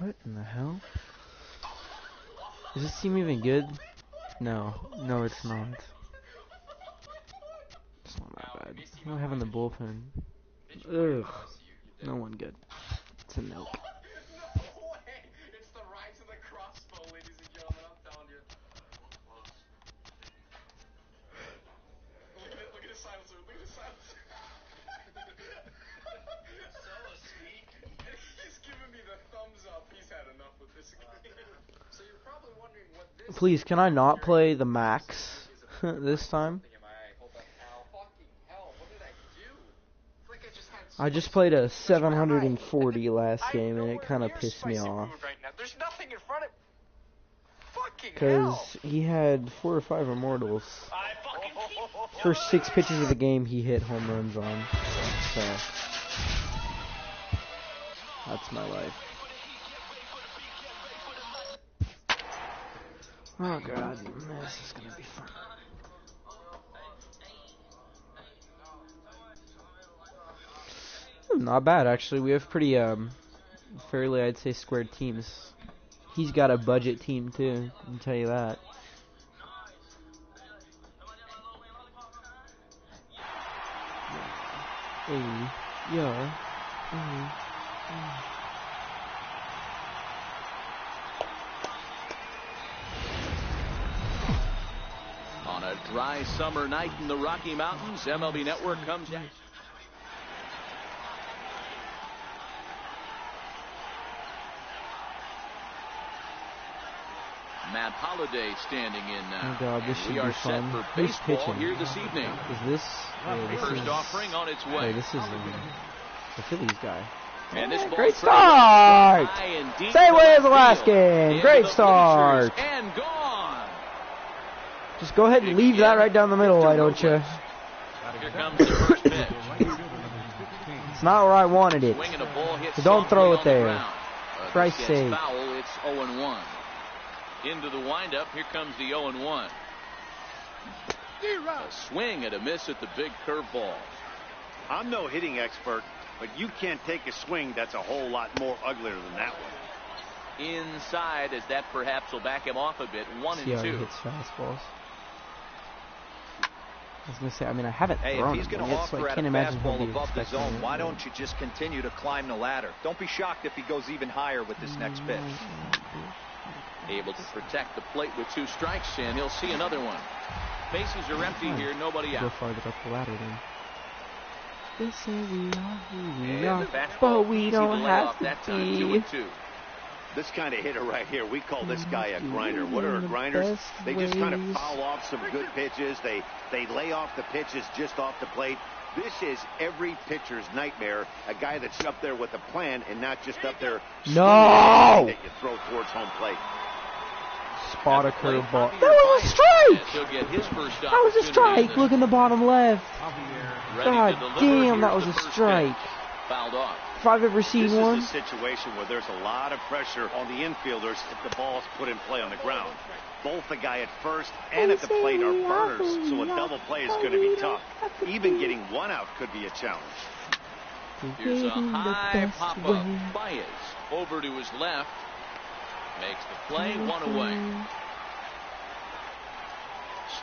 What in the hell? Is this team even good? No. No, it's not. It's not that bad. What do I have in the bullpen? Ugh. No one good. It's a nope. Please, can I not play the max this time? I just played a 740 last game and it kind of pissed me off. Because he had 4 or 5 immortals. First 6 pitches of the game he hit home runs on. So, that's my life. Oh god, this is gonna be fun. Not bad actually. We have pretty fairly, I'd say, squared teams. He's got a budget team too, I can tell you that. Hey, yeah. On a dry summer night in the Rocky Mountains, MLB Network comes out. Matt Holliday standing in now. Oh god, this should we are be set fun. for Who's baseball pitching? here this evening. Is this? First offering on its way. Wait, this is the Phillies guy. And this Great start! Same way as the last game. Great start. And gone. Just go ahead and leave that right down the middle, why don't you? Here comes the first pitch. It's not where I wanted it. Swing and a ball hit So don't throw it there. For Christ's sake. Foul, it's 0-1. Into the windup, here comes the 0-1. A swing and a miss at the big curveball. I'm no hitting expert, but you can't take a swing that's a whole lot more uglier than that one. Inside, as that perhaps will back him off a bit. 1-2. See how he hits fastballs. I was gonna say, I mean, I haven't Hey, thrown if he's it going to yet, so offer I at can't a imagine he'll fastball be above the expecting zone, it. why don't you just continue to climb the ladder? Don't be shocked if he goes even higher with this next pitch. Able to protect the plate with 2 strikes, and he'll see another one. Bases are empty here, nobody Go out. farther up the ladder then. They say we are who we And are, the fastball but we easy don't to lay have off to that time. be. 2-2. This kind of hitter right here, we call this guy a grinder. What are grinders? They just kind of foul off some good pitches. They lay off the pitches just off the plate. This is every pitcher's nightmare. A guy that's up there with a plan and not just up there. No! That you throw towards home plate. Spot a curveball. That was a strike! He'll get his first That was a strike! Look in the bottom left. God damn, that was a strike. Fouled off. If I've ever seen one. This is a situation where there's a lot of pressure on the infielders if the ball's put in play on the ground. Both the guy at first and at the plate are burners, so a double play is going to be tough. Even getting one out could be a challenge. Here's a high pop-up. Baez over to his left. Makes the play, 1 away.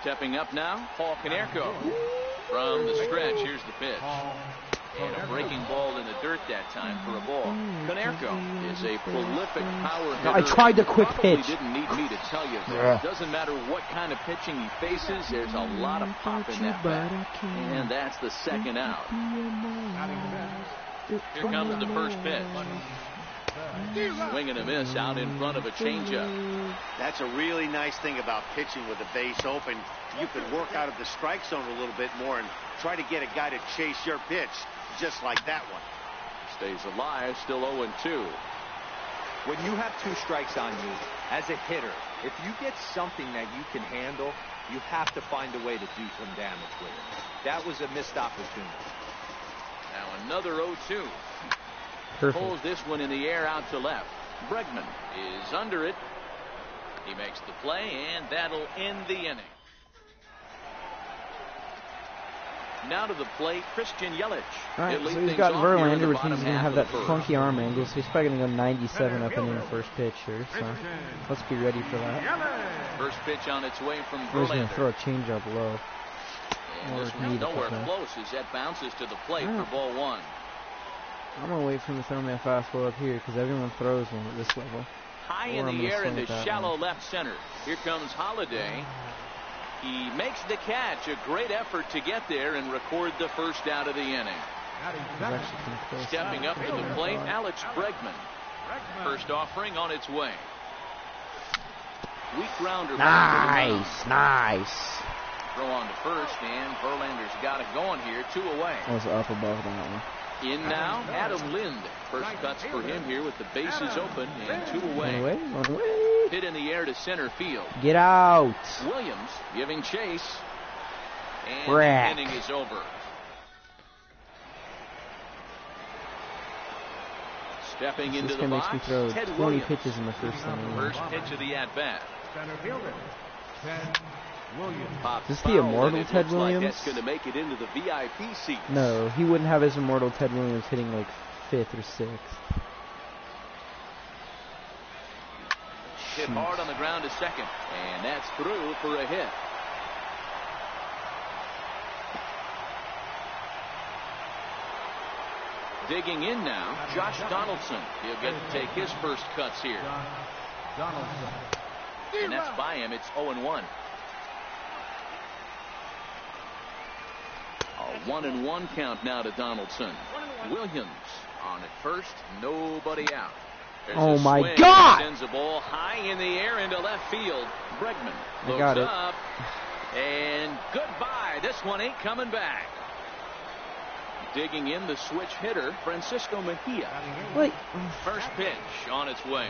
Stepping up now, Paul Konerko. From the stretch, here's the pitch. And a breaking ball in the dirt that time for a ball. Konerko is a prolific power hitter. I tried the quick Probably pitch. didn't need me to tell you that. Yeah. It doesn't matter what kind of pitching he faces, there's a lot of pop in that bat. And that's the second out. Here comes the first pitch. Swing and a miss out in front of a changeup. That's a really nice thing about pitching with the base open. You can work out of the strike zone a little bit more and try to get a guy to chase your pitch just like that one. Stays alive, still 0-2. When you have 2 strikes on you, as a hitter, if you get something that you can handle, you have to find a way to do some damage with it. That was a missed opportunity. Now another 0-2. Perfect. Pulls this one in the air out to left. Bregman is under it. He makes the play, and that'll end the inning. Now to the plate, Christian Yelich. Alright, so he's got Verlander, which means he's going to have that funky arm angle, so he's probably going to go 97 up and in the first pitch here, so let's be ready for that. First pitch on its way from Verlander. He's going to throw a changeup low. And this one's nowhere close as that bounces to the plate for ball one. I'm going to wait for him to throw me a fastball up here because everyone throws one at this level. High in the air into shallow left center. Here comes Holliday. He makes the catch. A great effort to get there and record the first out of the inning. Stepping up to the plate, Alex Bregman. First offering on its way. Weak grounder. Nice. Throw on to first, and Verlander's got it going here. 2 away. I was up above that one. In now, Adam Lind. First cuts for him here with the bases open and 2 away. One away. Hit in the air to center field. Get out. Williams giving chase. And Rack. the inning is over. Stepping into the box, makes me throw Ted 20 Williams. pitches in the first inning. First pitch of the at-bat. Is this the immortal Ted Williams? Like that's going to make it into the VIP seat. No, he wouldn't have his immortal Ted Williams hitting like 5th or 6th. Hit hard on the ground to second, and that's through for a hit. Digging in now, Josh Donaldson. He'll get to take his first cuts here. And that's by him. It's 0-1. A 1-1 count now to Donaldson. Williams on at first, nobody out. There's oh my swing. God! Sends a ball high in the air into left field. Bregman I got it. up, and goodbye. This one ain't coming back. Digging in the switch hitter, Francisco Mejia. Wait. First pitch on its way.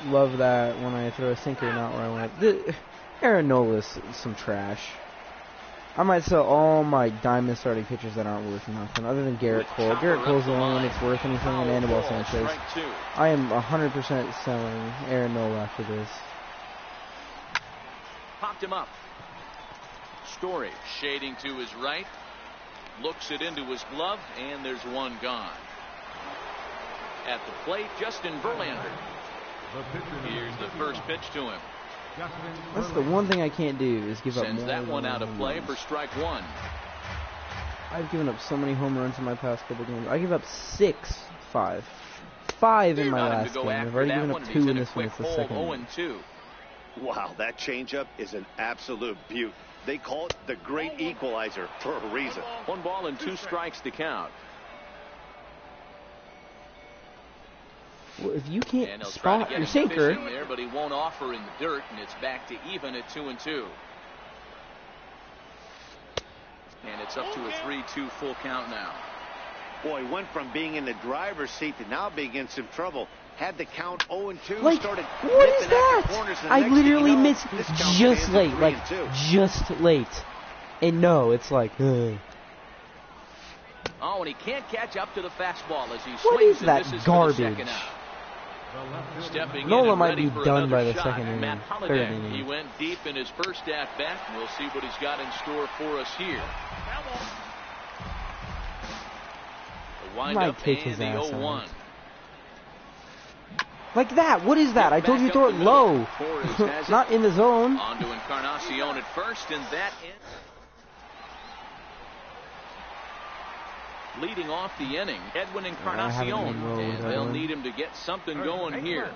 Love that when I throw a sinker, not where I want. Aaron Nola's some trash. I might sell all my diamond starting pitchers that aren't worth nothing, other than Garrett Cole. Garrett Cole's the only one that's worth anything, and Anibal Sanchez. I am 100% selling Aaron Nola after this. Popped him up. Story shading to his right. Looks it into his glove, and there's one gone. At the plate, Justin Verlander. Here's the first pitch to him. That's the one thing I can't do is give up more. Sends that one out of play runs. for strike one. I've given up so many home runs in my past couple games. I give up 5 in my last game. I've already given up 2 in this one. It's the second one. 0-2. Wow, that changeup is an absolute beaut. They call it the great equalizer for a reason. 1 ball and 2 strikes to count. Well, if you can't And he'll try to spot get your him sinker, fishing there, but he won't offer in the dirt, and it's back to even at 2-2. And it's up to a 3-2 full count now. Boy, went from being in the driver's seat to now being in some trouble. Had the count 0-2. like, started what is that? I literally missed just late, like, just late. And no, it's like, ugh. Oh, and he can't catch up to the fastball as he swings. What is that and misses garbage? For the second out. Stepping Nola in and might ready be for done another by the shot, second inning, Matt third Holliday. inning. He went deep in his first at-bat. We'll see what he's got in store for us here. The wind-up take and his the ass 0-1. out. Like that. What is that? I told you to throw it low. Not in the zone. On to Encarnacion at first, and that ends. Leading off the inning, Edwin Encarnacion, and they'll need him to get something going here.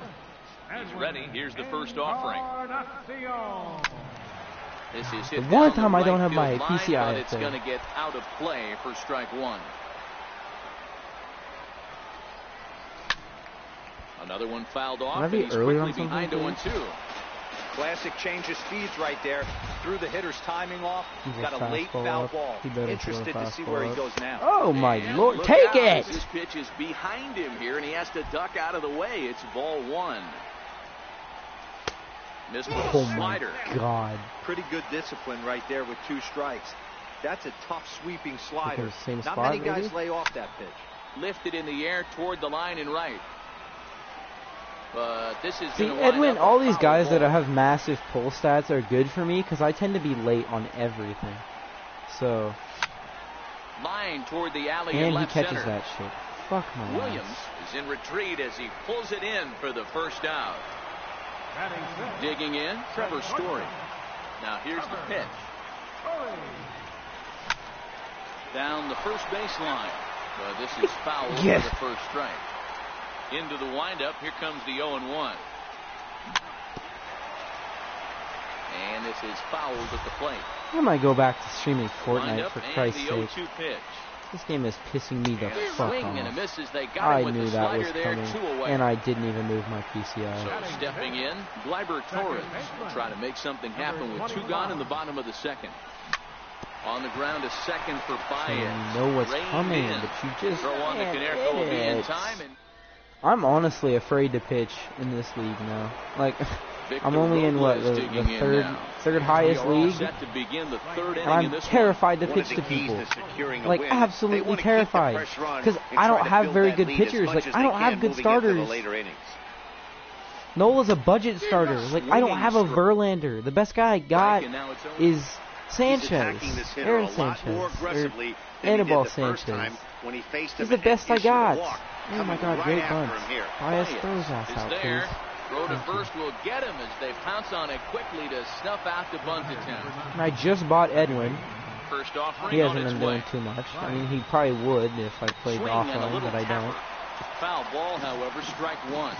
He's ready. Here's the first offering. This is hit The one down time the I don't right have my field line, PCI but up it's there. going to get out of play for strike one. Another one fouled off, Can I be and he's early on quickly behind something, 0-2. Classic change of speeds right there. Threw the hitter's timing off. Got a late foul ball. Interested to see where he goes now. Oh my And Lord! look Take out, it! This pitch is behind him here, and he has to duck out of the way. It's ball one. Missed with a Oh my slider. God! Pretty good discipline right there with 2 strikes. That's a tough sweeping slider. Okay, same Not spot, many guys maybe? lay off that pitch. Lifted in the air toward the line and right. But this is See, going to wind Edwin, up all a these foul guys ball. that have massive pull stats are good for me because I tend to be late on everything. So. Line toward the alley And in he left catches center. that shit. Fuck my Williams ass. is in retreat as he pulls it in for the first out. Digging in, Trevor Story. Now here's the pitch. Down the first baseline. But this is foul for the first strike. Into the windup. Here comes the 0-1. And this is fouled at the plate. I might go back to streaming Fortnite Windup for and Christ's the sake. 0-2 pitch. This game is pissing me the And a fuck swing and a off. miss as they got I him with knew the that was slider there, coming, 2 away. and I didn't even move my PCI. So stepping in, Gleyber Torres will try to make something happen with 2 gone in the bottom of the second. On the ground, a second for Baez. You know what's Reined coming, in. but you just Throw on the can't Canerco will be in hit. time. And I'm honestly afraid to pitch in this league now. Like, Victor I'm only in what Robles the digging in third now. third highest We are all league, set to begin the third and inning in I'm this terrified to One of pitch the to keys people. to securing a Like, win. They absolutely want to keep the terrified. pressure on Because and I try don't to have build very that good lead as pitchers. much Like, as I they don't can have good moving into the starters. later innings. Nola's a budget starter. Like, I don't have a Verlander. The best guy I got And now it's over. is He's Sanchez. attacking this hitter Aaron a lot more Sanchez. aggressively Or than he did Anibal the first Sanchez. time when he faced He's him the and best I issued a got. walk. Oh my Coming god, right great after bunts. him here. Baez Baez throws ass is out, there. please. Throw to first will get him as they pounce on it quickly to snuff out the bunt attempt. And I just bought Edwin. First offering He on hasn't its been way. doing too much. I mean, he probably would if I played Swing and a offline, little but I don't. tapper. Foul ball, however, strike 1.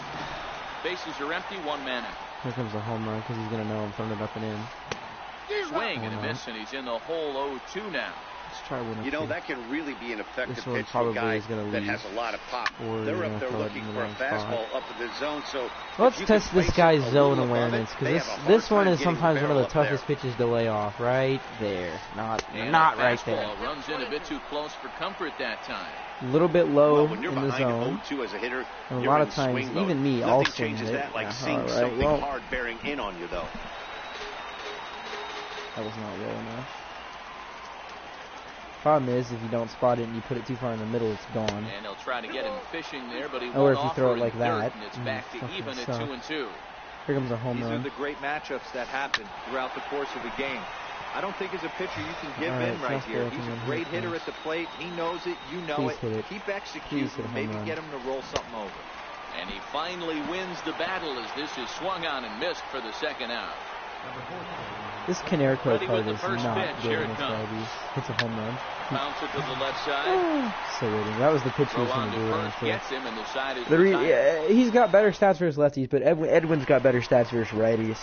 Bases are empty, 1 man out. Here comes a home run because he's going to know I'm throwing it up and in. Swing and a miss, and he's in the hole 0-2 now. Let's try one. You know, that can really be an effective This one pitch to probably a guy is gonna that leave. has a lot of pop. Or They're you're up gonna there throw it looking in the for a wrong spot. fastball up in the zone. So Let's if you can test this place guy's it a zone little above awareness it, because they have a hard this one time is getting sometimes one of barrel the up there. toughest pitches to lay off. Right there, not And not the right there. fastball runs in a bit too close for comfort that time. A little bit low Well, when you're in the behind zone. 0-2 as a hitter, And a you're lot in of times, swing mode. even me, Nothing I'll swing changes it. that like Yeah, seeing alright, something well. hard bearing in on you, though. That was not low enough. Problem is, if you don't spot it and you put it too far in the middle, it's gone. And they'll try to get him fishing there, but he Or won't if you throw offer it like in that, dirt, and it's you back to fucking even at suck. 2-2. Here comes a home These are run. the great matchups that happen throughout the course of a game. I don't think as a pitcher you can give All right, in right here. fastball He's coming in. a great Here it hitter comes. at the plate. He knows it. You know Please hit it. Keep Please executing. hit a home Maybe run. get him to roll something over. And he finally wins the battle as this is swung on and missed for the second out. This Canerco Ready card with the is first not pitch. good Here it against comes. righties. Hits a home run. Bounce it to the left side. So waiting. That was the pitch he Throw was on going to to do. first Right gets him, and the side is there. retired. He's got better stats versus lefties, but Edwin's got better stats versus righties.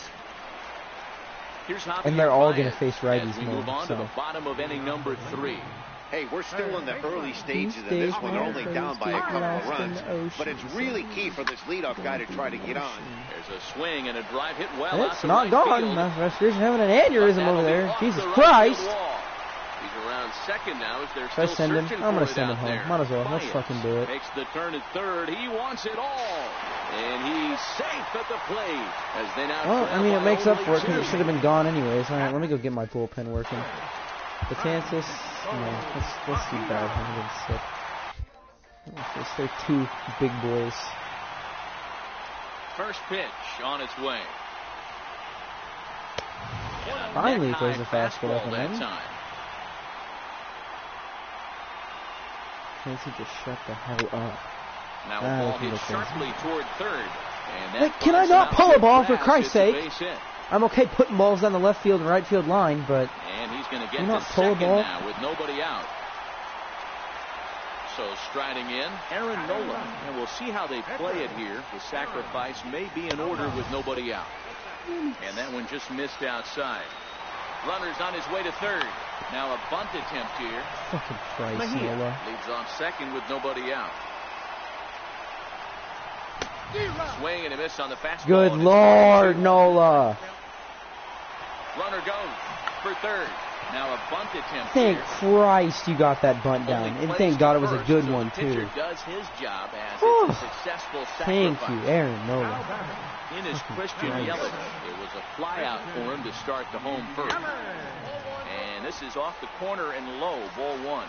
Here's Javier And they're all Baez gonna face righties as we more, move on so- to the bottom of inning number 3. Hey, we're still in the early stages of this one. They're only down by a couple of runs. But it's really key for this leadoff guy to try to get on. There's a swing and a drive hit well out It's to not right gone. field. Restoration having an But aneurysm that'll over be there. off Jesus the right Christ. field wall. He's around second now as they're Should I still send him? searching I'm for gonna it send him out home. there. Might as well. Let's Baez fucking do it. Makes the turn at third. He wants it all. And he's safe at the plate as they now Well, I trail mean, it by makes up only for it because it 2. should have been gone anyways. All right, let me go get my bullpen working. Betances, no, let's do bad. I'm getting sick. They're two big boys. First pitch on its way. And a Finally neck-high throws the fastball up and that in. time. Fancy just shut the hell up. Now Ah, a ball that's hit what it is. sharply toward third. And that Like, can I flies not out pull a to ball, for grass. Christ's It's a sake? base hit. I'm okay putting balls down the left field and right field line, but And he's going to get You to not pull a second ball? now with nobody out. So striding in, Aaron Nola. And we'll see how they play it here. The sacrifice may be in order with nobody out. And that one just missed outside. Runner's on his way to third. Now a bunt attempt here. fucking Christ, Mejia Nola. leads off second with nobody out. Swing and a miss on the fastball. Good and it's Lord, 2-2. Nola. Runner goes for third. Now a bunt attempt Thank here. Christ you got that bunt down. Only And plays thank to God it was a first, good so one, the pitcher too. does his job as Whew. it's a successful sacrifice. Thank you, Aaron Nola. In his Christian Christ. Yelich. It was a flyout for him to start the home first. And this is off the corner and low, ball 1.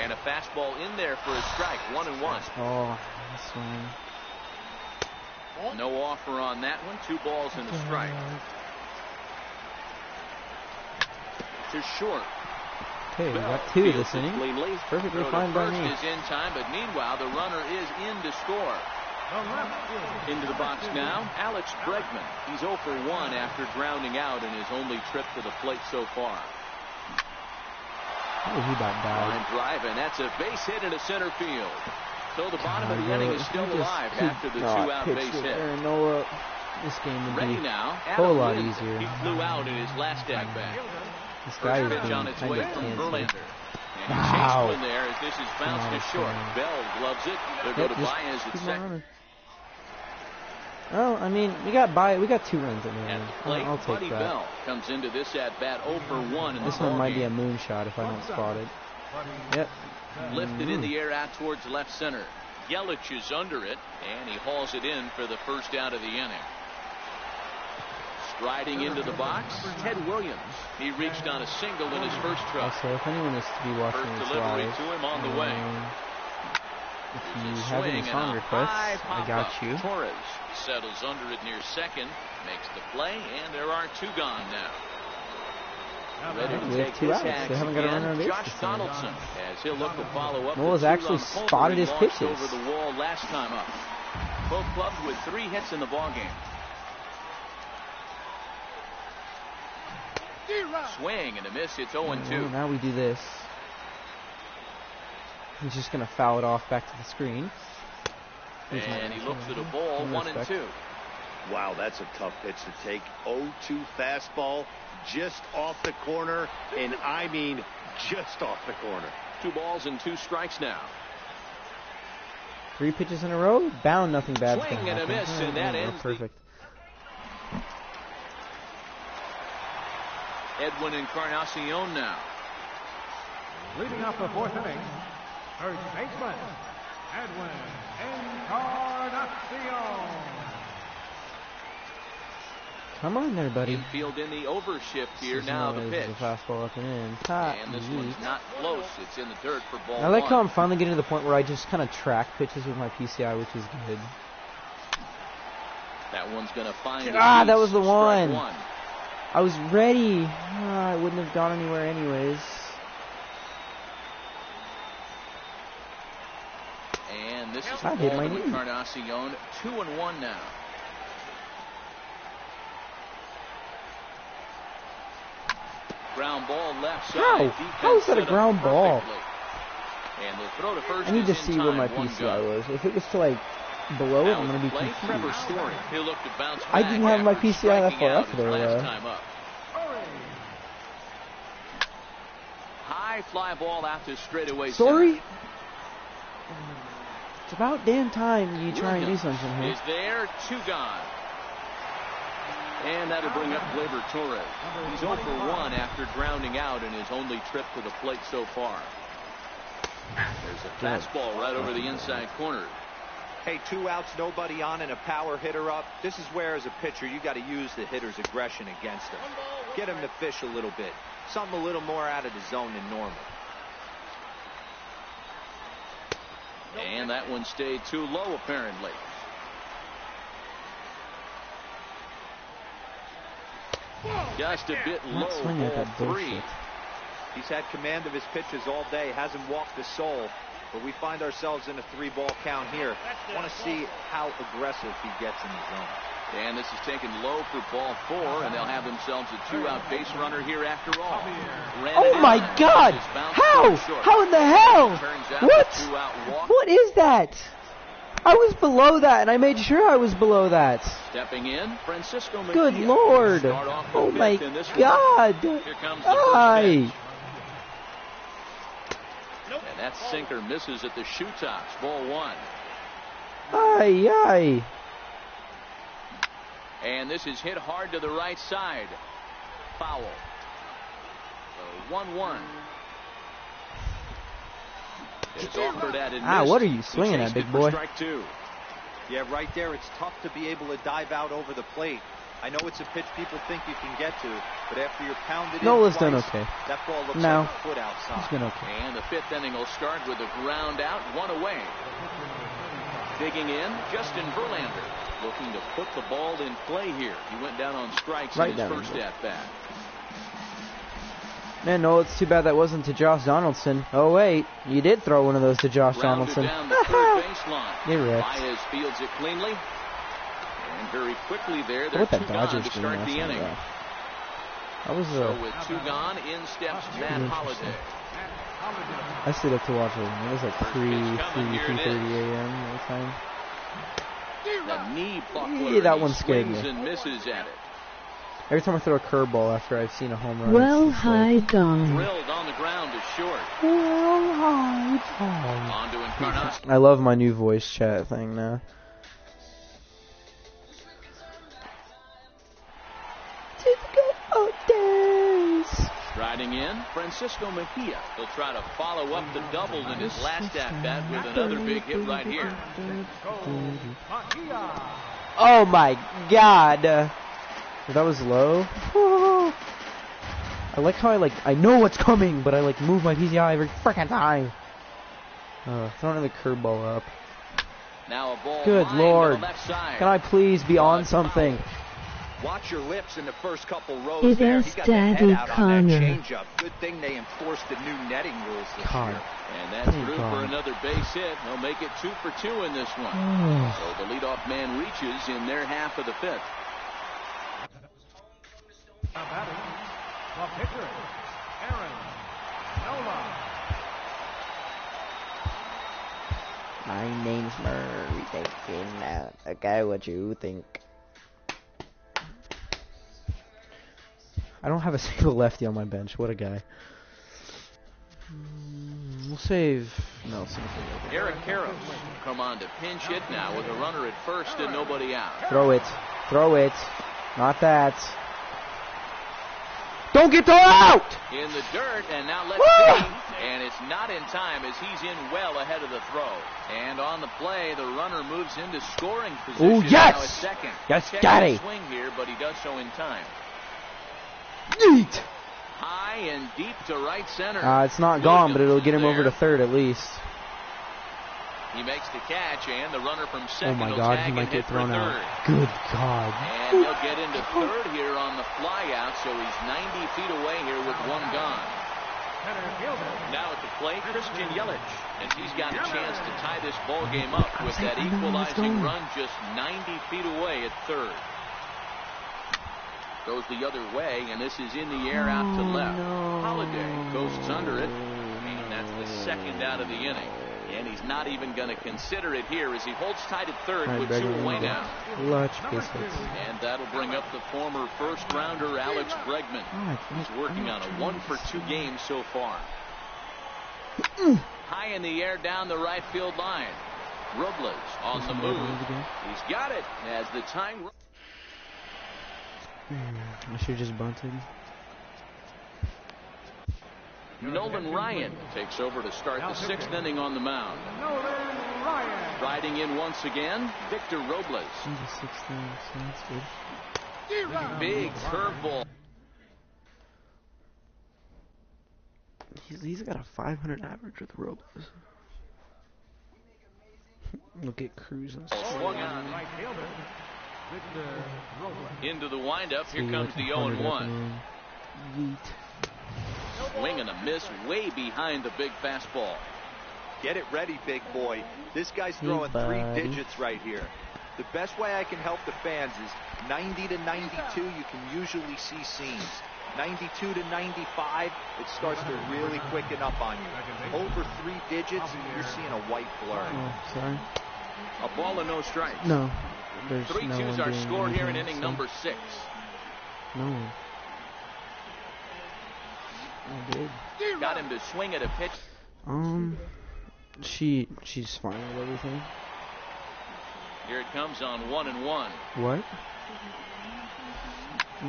And a fastball in there for a strike, 1-1. Oh, this one. No offer on that one, 2 balls and a strike. to short. Okay, we got 2 this inning. Perfectly fine by me. Is in time, but meanwhile the runner is in to score. Into the box now, Alex Bregman. He's 0 for 1 after grounding out in his only trip to the plate so far. Oh, he about died. Line drive, and that's a base hit into center field. So the bottom of the inning is still alive after the 2-out base hit. Aaron Nola, this game would Ready be now, a whole lot Lind. easier. He flew out in his last at bat. This guy is Pitch being on its kind way of from canceled. Verlander. And he Wow. chased one there as this is bounced to short. Bell gloves it. They'll go to Baez at second. Well, I mean, we got 2 runs in there. At the plate, I'll take Buddy that. Bell comes into this at bat 0 for 1 in This the one might be a ballgame. moonshot if I don't spot it. Yep. Lifted in the air out towards left center. Yelich is under it, and he hauls it in for the first out of the inning. Striding into the box, Ted Williams. He reached on a single in his first try. Also, if anyone is to be watching First this delivery live, to him on the way. if There's you a have any swing and song a requests, high I pop got up. you. Torres settles under it near second, makes the play, and there are 2 gone now. Ready to We have take 2 his outs. They tags haven't got a again, runner on base Josh this time. Donaldson, as he'll look to follow up. Nola's the actually 2-run homer spotted he his launched pitches. over the wall last time up. Both clubs with 3 hits in the ballgame. Swing and a miss. It's 0-2. Well, now we do this. He's just going to foul it off back to the screen. And he looks at a ball, 1-2. Wow, that's a tough pitch to take. 0-2 fastball just off the corner, and I mean just off the corner. 2 balls and 2 strikes now. 3 pitches in a row. Bound nothing bad's going to Swing and a happen. miss, and that ends the- perfect. Edwin Encarnacion now. Leading off the 4th inning, first baseman, Edwin Encarnacion. Come on there, buddy. Infield in the overshift here. This is Now known the as pitch. The fastball up and in. Hot And this yeet. one's not close. It's in the dirt for ball I like 1. how I'm finally getting to the point where I just kind of track pitches with my PCI, which is good. That one's going to find That was the strike one. I was ready. I wouldn't have gone anywhere anyways. And this is I the hit ball my to knee. Encarnacion. 2-1 now. Ground ball left side. How? Defense How is that a set up ground ball? perfectly. And the throw to first I need to is in see where time. my 1 PCI gone. was. If it was to like below it, Now I'm at gonna be the plate, Trevor confused. Story. He'll look to bounce I back didn't have my after PCI that striking far out up his there, last time up. Story. High fly ball out to straightaway Sorry? center. It's about damn time you try and do Williams something here. is there, 2 gone. And that'll bring up Gleyber Torres. He's 0 for 1 after grounding out in his only trip to the plate so far. There's a fastball right over the inside corner. Hey, 2 outs, nobody on, and a power hitter up. This is where, as a pitcher, you got to use the hitter's aggression against him. Get him to fish a little bit. Something a little more out of the zone than normal. And that one stayed too low, apparently. Just a bit low, Not swinging at ball that 3. bullshit. He's had command of his pitches all day, hasn't walked a soul, but we find ourselves in a 3-ball count here. Want to see how aggressive he gets in the zone. And this is taken low for ball 4, and they'll have themselves a 2-out base runner here after all. Ran it Oh in, my and God! just bounced How? too short. How in the hell? Turns out What? a 2-out walk. What is that? I was below that, and I made sure I was below that. Stepping in, Francisco Mejia. Good Lord! Start off the Oh fifth my in this one. God! Here comes the first Aye! pitch. And that sinker misses at the shoe tops. Ball 1. Aye, aye. And this is hit hard to the right side. Foul. So 1-1. It's offered at and What are you missed. swinging He at, chased big it for boy? Strike 2. Yeah, right there, it's tough to be able to dive out over the plate. I know it's a pitch people think you can get to, but after you're pounded Nola's in done twice, okay. that ball looks No. like a foot outside. He's been okay. And the 5th inning will start with a ground out, 1 away. Digging in, Justin Verlander, looking to put the ball in play here. He went down on strikes Right in his down first in there. at bat. Man, no, it's too bad that wasn't to Josh Donaldson. Oh, wait. You did throw one of those to Josh Donaldson. Down the third baseline. You're right. Baez fields it cleanly. And very quickly there, they're What two that gone Dodgers to game start last the night, inning. though. That was So with two gone, in steps Matt Holliday. I stayed up to watch it. It was like 3:30 a.m. the time. The knee buckler. Yeah, that one scared swings me. and misses at it. Every time I throw a curveball after I've seen a home run. Well, it's hi, Don. Drilled on the ground to short. Well, hi, Don. On to Encarnacion. I love my new voice chat thing now. Riding in, Francisco Mejia. He'll try to follow up the double in his last at-bat with another big hit right here. Oh my God! That was low. I like how I know what's coming, but I move my PCI every freaking time. Throwing the curveball up. Now a ball Good lined Lord! to the left side. Can I please be on something? Watch your lips in the first couple rows It there. is He got the Daddy head out on that Connor. changeup. Good thing they enforced the new netting rules this God. year. And that's Thank through God. for another base hit. They'll make it 2 for 2 in this one. So the leadoff man reaches in their half of the fifth. Now batting, the pitcher, Aaron Nola. My name's Murray. Thinking out. Okay, what you think? I don't have a single lefty on my bench. What a guy. We'll save Nelson. Eric Karros will come on to pinch hit now with a runner at first and nobody out. Throw it. Throw it. Not that. Don't get thrown out! In the dirt, and now let's Woo! see. And it's not in time as he's in well ahead of the throw. And on the play, the runner moves into scoring position. Ooh, yes! Now at second. Yes, Check got his it. swing here, but he does so in time. Yeet! High and deep to right center. It's not gone, but it'll Williams get him is over to there. third at least. He makes the catch, and the runner from Oh second my will God, tag he might and hit get for thrown third. out. Good God. And he'll get into third here on the flyout, so he's 90 feet away here with one gone. Center fielder. Now at the plate, Christian Yelich, as he's got a chance to tie this ball game up with that equalizing run just 90 feet away at third. Goes the other way, and this is in the air out to left. Holliday coasts under it, and that's the second out of the inning. And he's not even going to consider it here as he holds tight at third with two away now. Clutch base hits. And that'll bring up the former first-rounder Alex Bregman. He's working on a 1-for-2 game so far. High in the air down the right field line. Robles on the move. He's got it as the time. I should have just bunted. Nolan Ryan takes over to start the sixth inning on the mound. Nolan Ryan. Riding in once again, Victor Robles. The sixth inning, so that's good. Big curveball. He's got a 500 average with Robles. Look at Cruz. Swung on. Right fielder, Victor Robles. Into the windup. Here comes the 0-1. Yeet. Swing and a miss way behind the big fastball. Get it ready, big boy. This guy's throwing three digits right here. The best way I can help the fans is 90 to 92, you can usually see seams. 92 to 95, it starts to really quicken up on you. Over 3 digits, you're seeing a white blur. Oh, sorry. A ball and no strikes. No. There's 3 no twos one are doing scored here in anything, inning so- number 6. No one. I did. Got him to swing at a pitch. She's fine with everything. Here it comes on 1-1. What?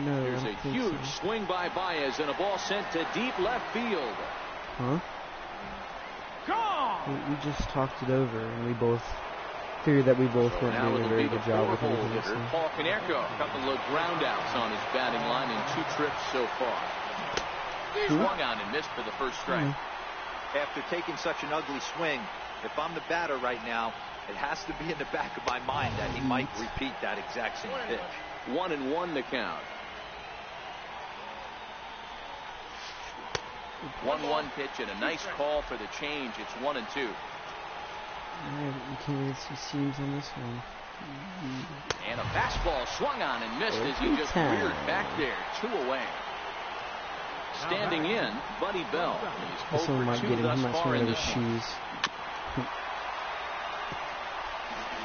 No. There's I a don't think huge so. swing by Baez and a ball sent to deep left field. Huh? Gone. We just talked it over, and we both figured that we both weren't Now doing a it'll very be the good job with 4-hole anything. hitter, So. Paul Konerko. A couple of ground outs on his batting line in 2 trips so far. Swung on and missed for the first strike. After taking such an ugly swing, if I'm the batter right now, it has to be in the back of my mind that he might repeat that exact same pitch. 1-1 the count. 1-1 pitch and a nice call for the change. It's 1-2. You can't really see seams on this one. And a fastball swung on and missed as he just reared back there. 2 away. Standing in, Buddy Bell. He's 0 for 2 thus far in this shoes.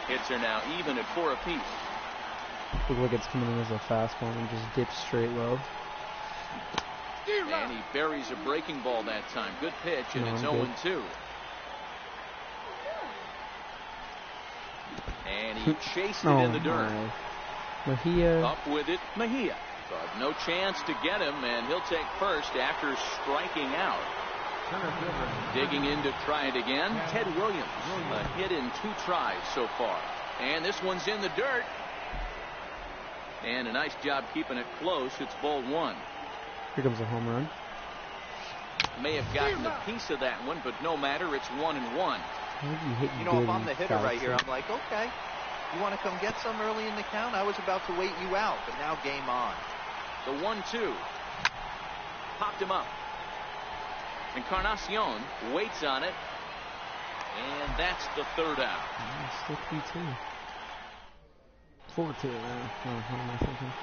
Hits are now even at 4 apiece. Look like it's coming in as a fastball and just dips straight low. And he buries a breaking ball that time. Good pitch, and it's 0-2. And he chased it in the dirt. Mejia. Up with it, Mejia. But no chance to get him, and he'll take first after striking out. Digging in to try it again, Ted Williams. A hit in 2 tries so far. And this one's in the dirt. And a nice job keeping it close. It's ball 1. Here comes a home run. May have gotten a piece of that one, but no matter. It's 1-1. You know, if I'm the hitter right here, I'm like, okay, you want to come get some early in the count? I was about to wait you out, but now game on. The 1-2. Popped him up. Encarnacion waits on it. And that's the 3rd out. Still 3-2. 4-2. What am I thinking?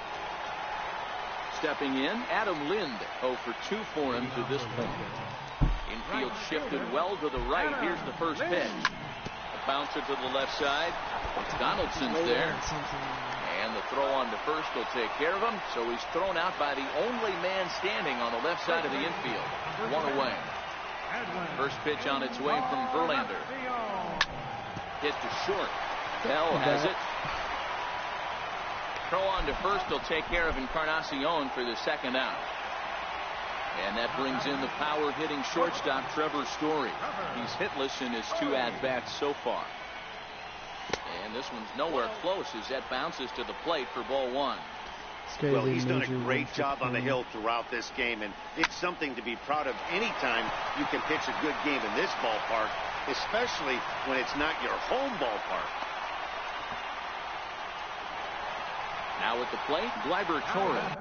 Stepping in, Adam Lind. 0 for 2 for him to this point. Infield shifted well to the right. Here's the first pitch. A bouncer to the left side. Donaldson's there. And the throw on to first will take care of him. So he's thrown out by the only man standing on the left side of the infield. 1 away. First pitch on its way from Verlander. Hit to short. Bell has it. Throw on to first will take care of Encarnacion for the 2nd out. And that brings in the power-hitting shortstop, Trevor Story. He's hitless in his 2 at-bats so far. And this one's nowhere close as that bounces to the plate for ball 1. Well, he's done a great job on the hill throughout this game, and it's something to be proud of anytime you can pitch a good game in this ballpark, especially when it's not your home ballpark. Now at the plate, Gleyber Torres.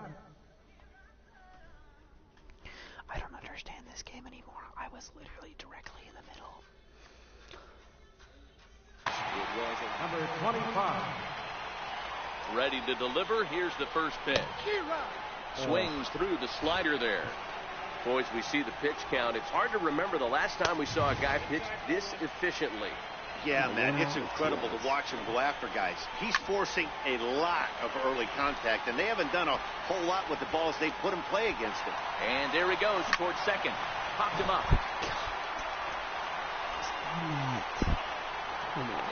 I don't understand this game anymore. I was literally directly in the middle. It was number 25. Ready to deliver. Here's the first pitch. Swings through the slider there. Boys, we see the pitch count. It's hard to remember the last time we saw a guy pitch this efficiently. Yeah, man, it's incredible to watch him go after guys. He's forcing a lot of early contact, and they haven't done a whole lot with the balls they put him play against him. And there he goes towards second. Popped him up.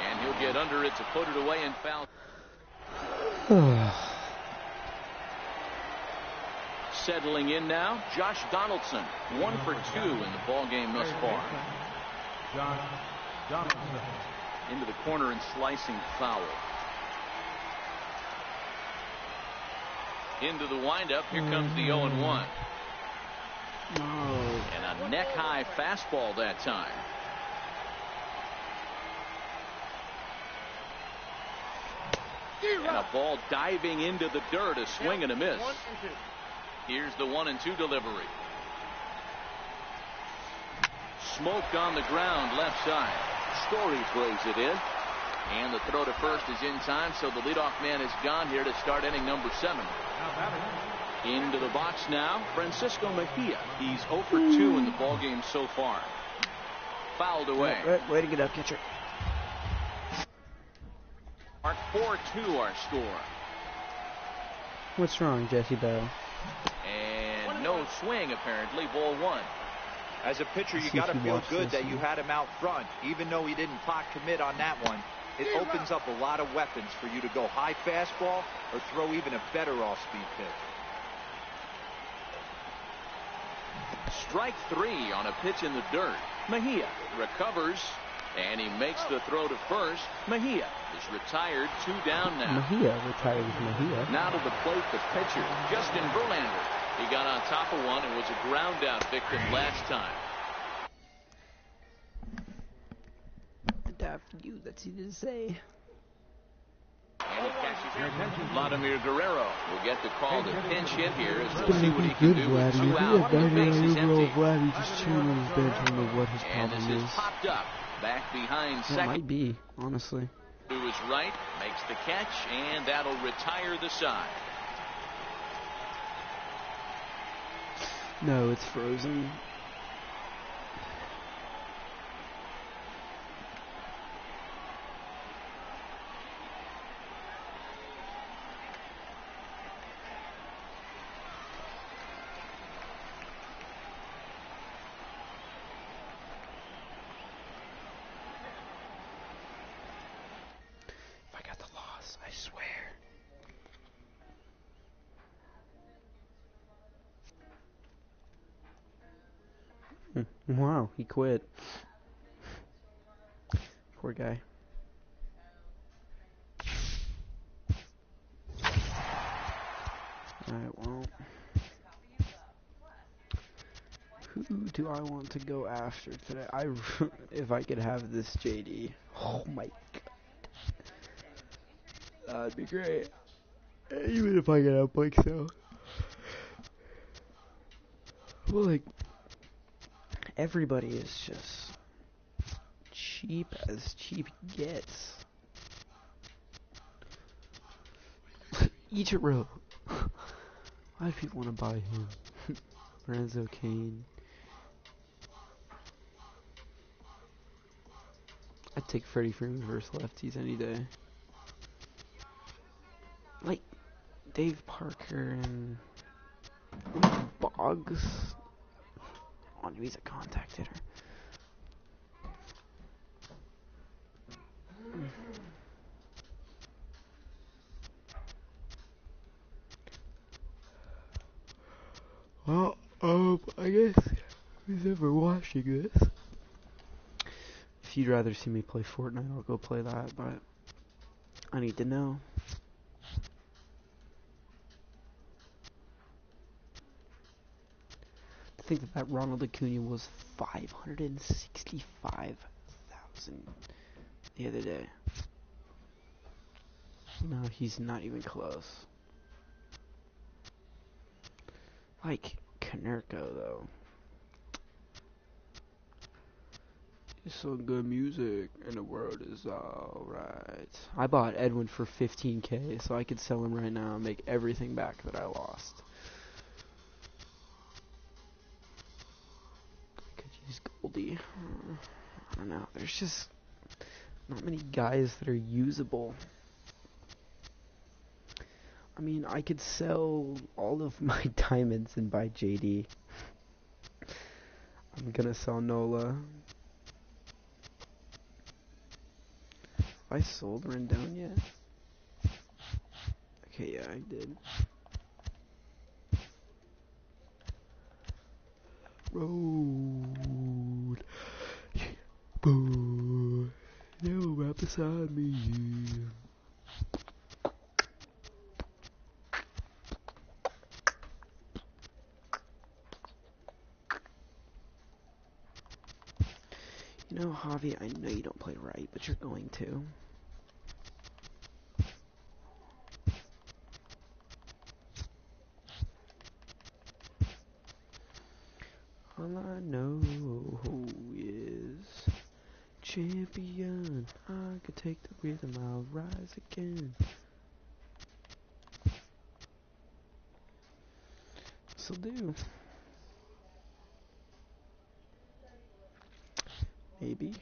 And he'll get under it to put it away and foul. Settling in now, Josh Donaldson. 1 for 2 in the ball game thus far. Josh Donaldson. Into the corner and slicing foul. Into the windup. Here comes the 0-1. And a neck-high fastball that time. And a ball diving into the dirt. A swing and a miss. Here's the 1-2 delivery. Smoked on the ground left side. Story plays it in. And the throw to first is in time, so the leadoff man is gone here to start inning number 7. Into the box now, Francisco Mejia. He's 0 for 2 in the ballgame so far. Fouled away. Way to get up, catcher. Mark 4-2 our score. What's wrong, Jesse Bell? And no swing, apparently. Ball 1. As a pitcher, you got to feel good that you had him out front. Even though he didn't pot commit on that one, it opens up a lot of weapons for you to go high fastball or throw even a better off-speed pitch. Strike 3 on a pitch in the dirt. Mejia recovers, and he makes the throw to first. Mejia is retired. 2 down now. Mejia retired with Mejia. Now to the plate, the pitcher, Justin Verlander. He got on top of one and was a ground-out victim last time. And after you, that's easy to say. And he catches it. Vladimir Guerrero will get the call to pinch hit here as we'll see what he can do with 2 out. The base is empty. Vladdy just chilling on his bench. I don't know what his And problem this is. is popped up. Back behind It second. might be, honestly. To his right, makes the catch, and that'll retire the side. No, it's frozen. If I got the loss, I swear. Wow, he quit. Poor guy. Alright, well. Who do I want to go after today? If I could have this JD. Oh my god. That'd be great. Even if I could have Blake Snell. Well, like, everybody is just cheap as cheap gets. Ichiro. Why do people want to buy him? Lorenzo Kane. I'd take Freddie Freeman versus lefties any day. Like, Dave Parker and Boggs. Oh, no, he's a contact hitter. Well, I guess who's ever watching this? If you'd rather see me play Fortnite, I'll go play that, but I need to know. To think that Ronald Acuna was 565,000 the other day. No, he's not even close. Like, Canerco, though. It's so good music, and the world is alright. I bought Edwin for 15K, so I could sell him right now and make everything back that I lost. I could use Goldie. I don't know. There's just not many guys that are usable. I mean, I could sell all of my diamonds and buy JD. I'm gonna sell Nola. I sold Rendon yet? Okay, yeah, I did. Road. Boo. No, right beside me. You know, Javi, I know you don't play right, but you're going to. All I know is champion. I could take the rhythm, I'll rise again. This'll do. Maybe.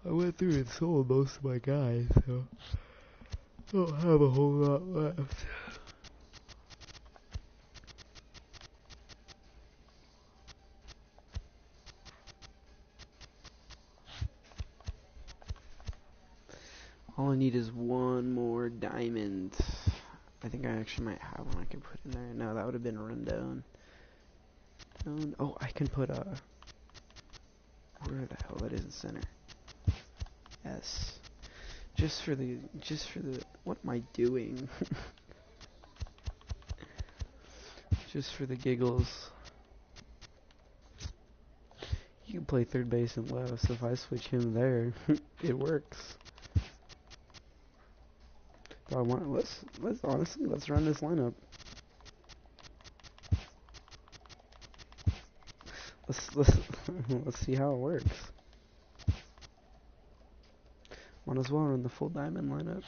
I went through and sold most of my guys, so I don't have a whole lot left. All I need is one more diamond. I think I actually might have one I can put in there. No, that would have been Rendon. Oh, I can put a... Where the hell that is in center? Yes. Just for the... What am I doing? Just for the giggles. You can play third base and left, so if I switch him there, It works. But I want let's honestly let's run this lineup. Let's see how it works. Might as well run the full diamond lineup.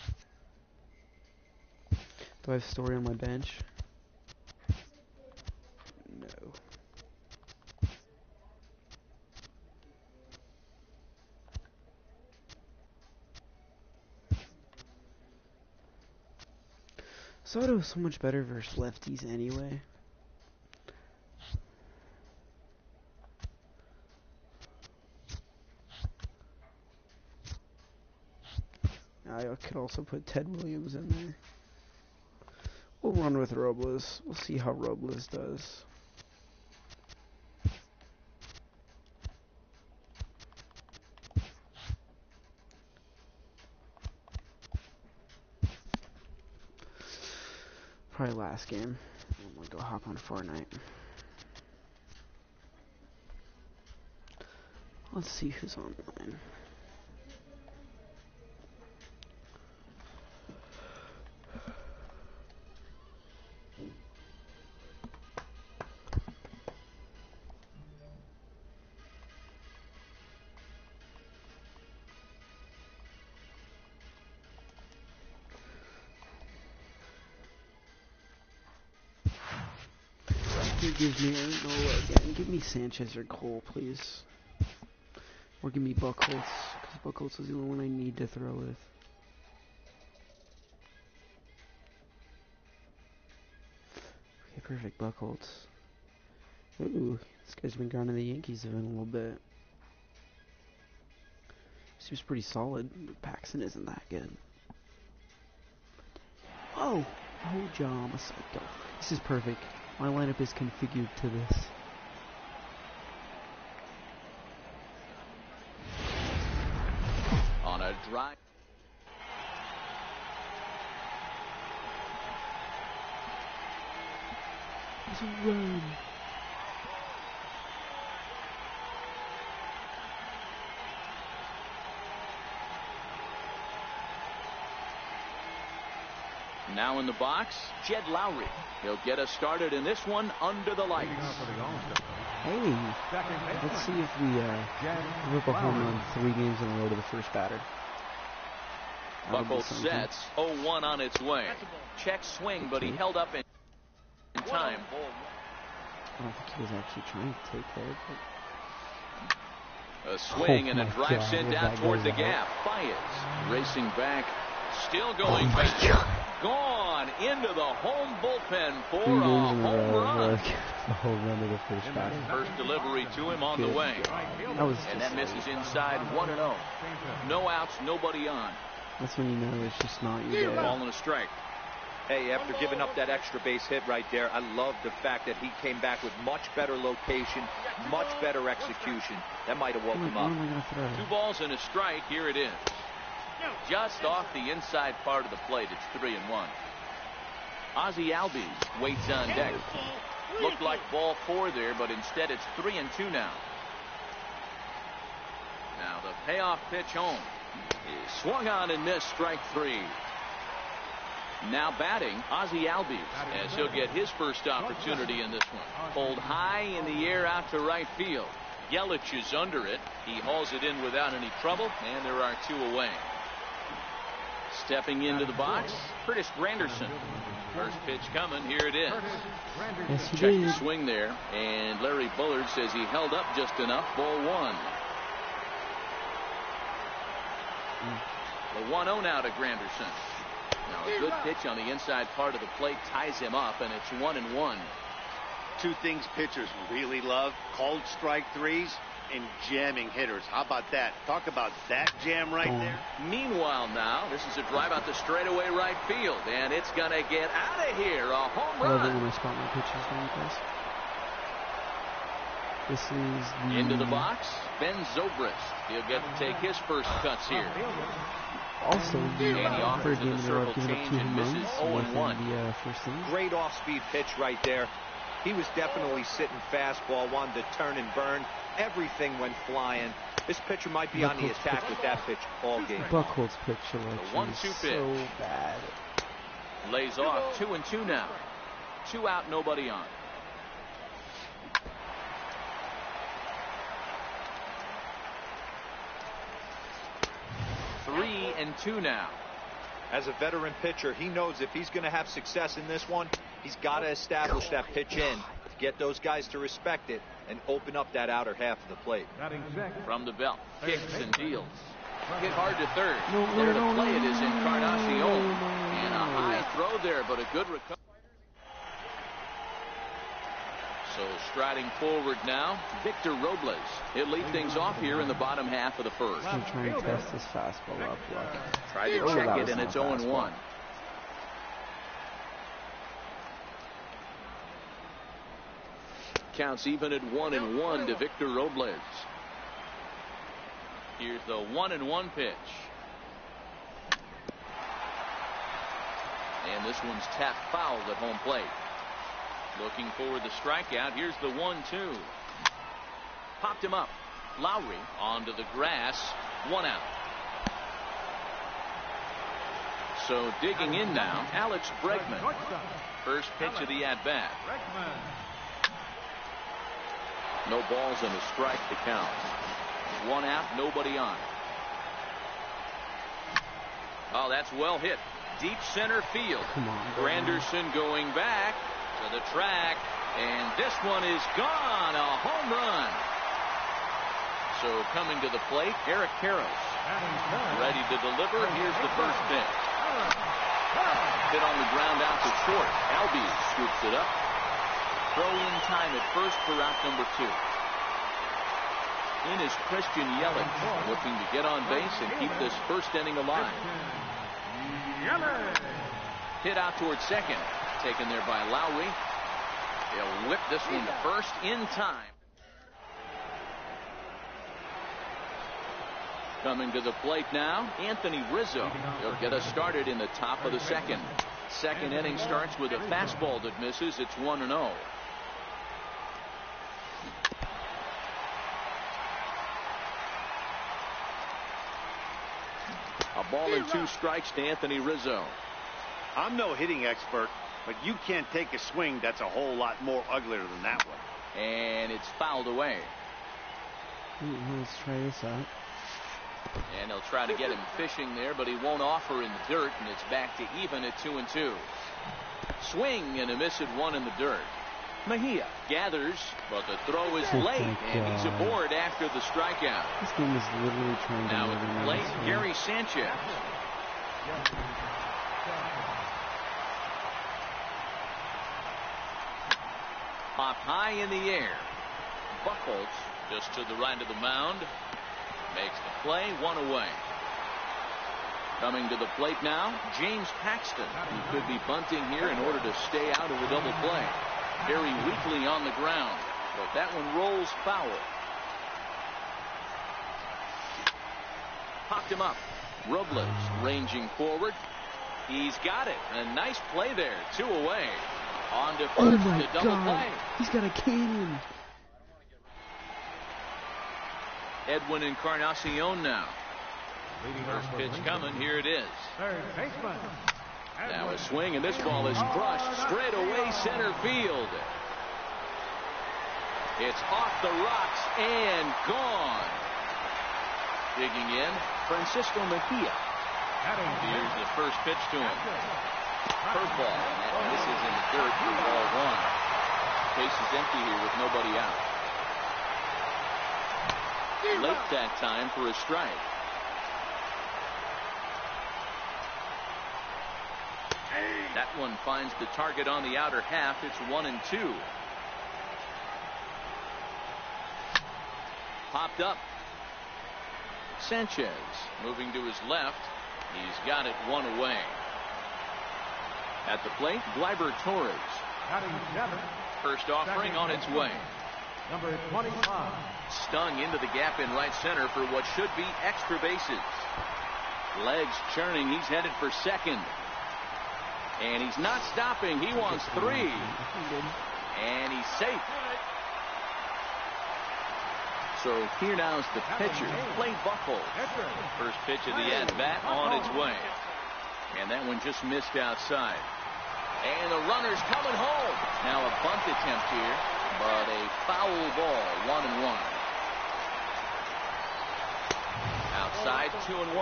Do I have Story on my bench? No. Soto is so much better versus lefties anyway. I could also put Ted Williams in there. We'll run with Robles. We'll see how Robles does. Probably last game. I'm gonna go hop on Fortnite. Let's see who's online. Give me Nola again. Give me Sanchez or Cole, please. Or give me Buchholz, because Buchholz is the only one I need to throw with. Okay, perfect, Buchholz. Ooh, this guy's been gone to the Yankees in a little bit. Seems pretty solid, but Paxton isn't that good. Oh! Oh, John, a psycho. This is perfect. My lineup is configured to this. On a drive. There's a run. Now in the box, Jed Lowry. He'll get us started in this one under the lights. Hey, let's see if we rip a home run 3 games in a row to the first batter. Buchholz sets, 0-1 on its way. Check swing, but he held up in time. I don't think he was actually trying to take there. A swing and a drive sent down toward the gap. Baez racing back, still going back. Gone into the home bullpen for a home run. A home run to the first batter. First delivery to him on the way. And that misses inside 1-0. No outs, nobody on. That's when you know it's just not your day. Ball and a strike. Hey, after giving up that extra base hit right there, I love the fact that he came back with much better location, much better execution. That might have woke him up. 2 balls and a strike. Here it is. Just off the inside part of the plate. It's 3-1. Ozzie Albies waits on deck. Looked like ball 4 there, but instead it's 3-2 now. Now the payoff pitch home is swung on and missed. Strike 3. Now batting, Ozzie Albies, as he'll get his first opportunity in this one. Pulled high in the air out to right field. Yelich is under it. He hauls it in without any trouble, and there are 2 away. Stepping into the box, Curtis Granderson. First pitch coming. Here it is. Yes, he Check did. the swing there, and Larry Bullard says he held up just enough. Ball 1. The 1-0 now to Granderson. Now a good pitch on the inside part of the plate ties him up, and it's 1-1. 2 things pitchers really love: called strike 3s and jamming hitters. How about that? Talk about that jam right there. Meanwhile now, this is a drive out the straightaway right field, and it's going to get out of here. A home I love it run. when I spot my pitches like this. This is the... Into the box, Ben Zobrist. He'll get to take his first cuts here. Also, the And he offers third in game the in a row circle giving up change 2 and home misses runs 0-1. within the first inning. Great off-speed pitch right there. He was definitely sitting fastball, wanted to turn and burn. Everything went flying. This pitcher might be on the attack with that pitch all game. Buchholz pitch selection is 1-2 so pitch. bad. Lays off 2-2 now. 2 out, nobody on. Three and 2 now. As a veteran pitcher, he knows if he's going to have success in this one, he's got to establish that pitch in to get those guys to respect it and open up that outer half of the plate. From the belt, kicks and deals. Hit hard to third. There to play it is Encarnacion. And a high throw there, but a good recovery. So striding forward now, Victor Robles. He'll lead things off here in the bottom half of the first. I'm trying to test this fastball up. Tried to check it, and it's 0-1. Counts even at 1-1 to Victor Robles. Here's the 1-1 pitch. And this one's tapped foul at home plate. Looking for the strikeout. Here's the 1-2. Popped him up. Lowry onto the grass. 1 out. So digging in now, Alex Bregman. First pitch of the at-bat. No balls and a strike to count. 1 out, nobody on. Oh, that's well hit. Deep center field. Granderson going back to the track, and this one is gone. A home run. So coming to the plate, Eric Karros. Ready to deliver. Here's the first pitch. Hit on the ground out to short. Albies scoops it up. Throw in time at first for out number 2. In is Christian Yelich, looking to get on base and keep this first inning alive. Hit out towards second. Taken there by Lowry. They'll whip this one to first in time. Coming to the plate now, Anthony Rizzo. He'll get us started in the top of the second. Second inning starts with a fastball that misses. It's 1-0. A ball and 2 strikes to Anthony Rizzo. I'm no hitting expert, but you can't take a swing that's a whole lot more uglier than that one. And it's fouled away. Let's try this out. And they'll try to get him fishing there, but he won't offer in the dirt, and it's back to even at 2-2. Swing and a miss at 1 in the dirt. Mejia gathers, but the throw is late, and he's aboard after the strikeout. This game is literally trying to now at the plate, Gary Sanchez. Popped high in the air. Buchholz just to the right of the mound. Makes the play, 1 away. Coming to the plate now, James Paxton, who could be bunting here in order to stay out of the double play. Very weakly on the ground, but that one rolls foul. Popped him up. Robles ranging forward. He's got it. A nice play there. 2 away. On to first to double play. He's got a cannon. Edwin Encarnacion now. First pitch coming. Here it is. Now a swing, and this ball is crushed straight away center field. It's off the rocks and gone. Digging in, Francisco Mejia. Here's the first pitch to him. Curveball, and this is in the dirt for ball 1. Base is empty here with nobody out. Late that time for a strike. That one finds the target on the outer half. It's 1-2. Popped up. Sanchez moving to his left. He's got it 1 away. At the plate, Gleyber Torres. First offering on its way. Number 25. Stung into the gap in right center for what should be extra bases. Legs churning. He's headed for second. And he's not stopping. He wants 3. And he safe. So here now is the pitcher, Clay Buchholz. First pitch of the at-bat on its way. And that one just missed outside. And the runner's coming home. Now a bunt attempt here, but a foul ball, 1-1. Outside, 2-1.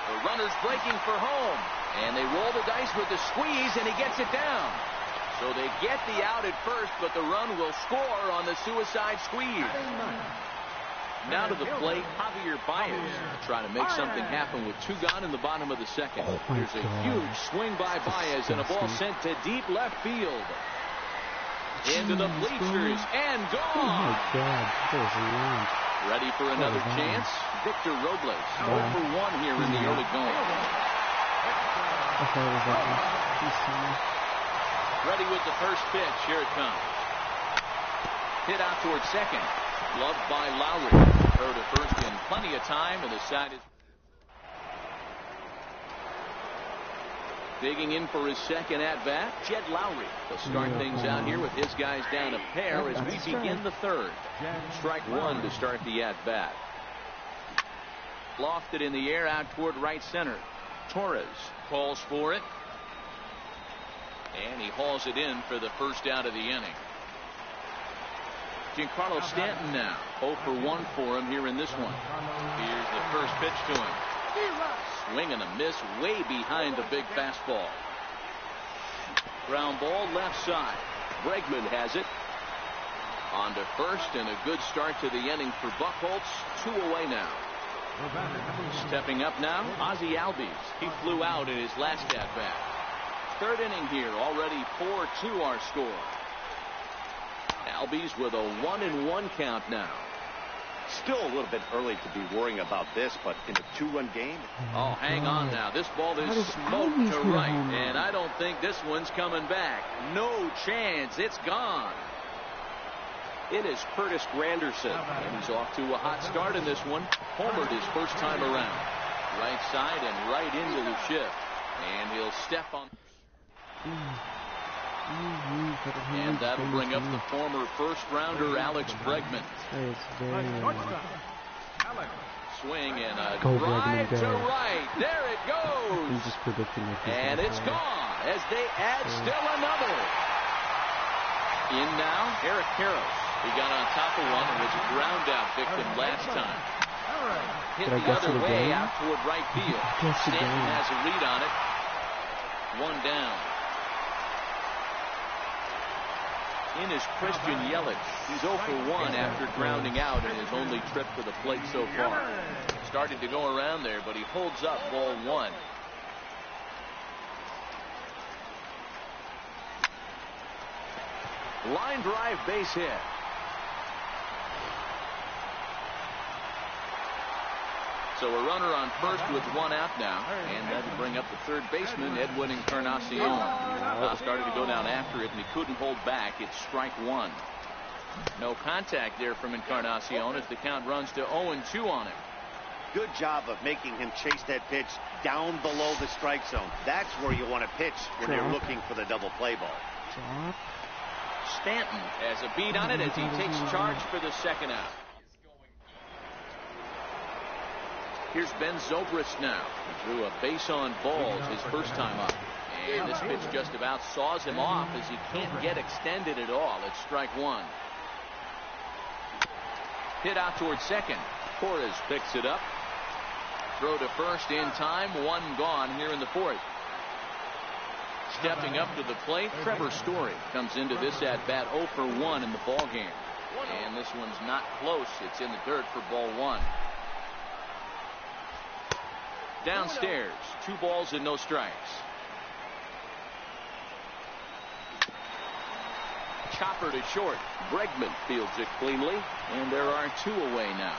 The runner's breaking for home. And they roll the dice with the squeeze, and he gets it down. So they get the out at first, but the run will score on the suicide squeeze. Now to the plate, Javier Baez, trying to make something happen with 2 gone in the bottom of the second. There's a huge swing by Baez, and a ball sent to deep left field. Into the bleachers, and gone. Oh my God, that was long. Ready for another chance? Victor Robles, 0 for 1 here in the early going. I thought it was that one. He's funny. Ready with the first pitch. Here it comes. Hit out towards second. Gloved by Lowry. Throw to first in plenty of time, and the side is digging in for his second at-bat. Jed Lowry will start things out here with his guys down a pair as we begin the third. Strike one to start the at-bat. Lofted in the air out toward right center. Torres calls for it. And he hauls it in for the first out of the inning. Giancarlo Stanton now 0 for 1 for him here in this one. Here's the first pitch to him. Swing and a miss way behind the big fastball. Ground ball left side. Bregman has it. On to first, and a good start to the inning for Buchholz. 2 away now. Stepping up now, Ozzie Albies. He flew out in his last at-bat. Third inning here, already 4-2 our score. Albies with a 1-1 count now. Still a little bit early to be worrying about this, but in a 2-run game. Oh, hang on now. This ball is smoked to right, and I don't think this one's coming back. No chance. It's gone. It is Curtis Granderson, and he's off to a hot start in this one. Homered his first time around. Right side and right into the shift. And he'll step on. And that'll bring up the former first-rounder Alex Bregman. Swing and a drive to right. There it goes. I'm just predicting it. And it's gone as they add still another. In now, Eric Karros. He got on top of one and was a ground-out victim last time. Hit the other way out toward right field. Stanton has a read on it. 1 down. In is Christian Yelich. He's 0 for 1 after grounding out in his only trip to the plate so far. Started to go around there, but he holds up ball 1. Line drive base hit. So a runner on first with 1 out now, and that'll bring up the third baseman, Edwin Encarnacion. Started to go down after it, and he couldn't hold back. It's strike 1. No contact there from Encarnacion as the count runs to 0-2 on him. Good job of making him chase that pitch down below the strike zone. That's where you want to pitch when you're looking for the double play ball. Stanton has a beat on it as he takes charge for the second out. Here's Ben Zobrist now. He drew a base on balls his first time up. And this pitch just about saws him off as he can't get extended at all. It's strike 1. Hit out towards second. Torres picks it up. Throw to first in time. 1 gone here in the fourth. Stepping up to the plate, Trevor Story comes into this at-bat 0 for 1 in the ball game. And this one's not close. It's in the dirt for ball 1. Downstairs, 2 balls and no strikes. Chopper to short. Bregman fields it cleanly, and there are 2 away now.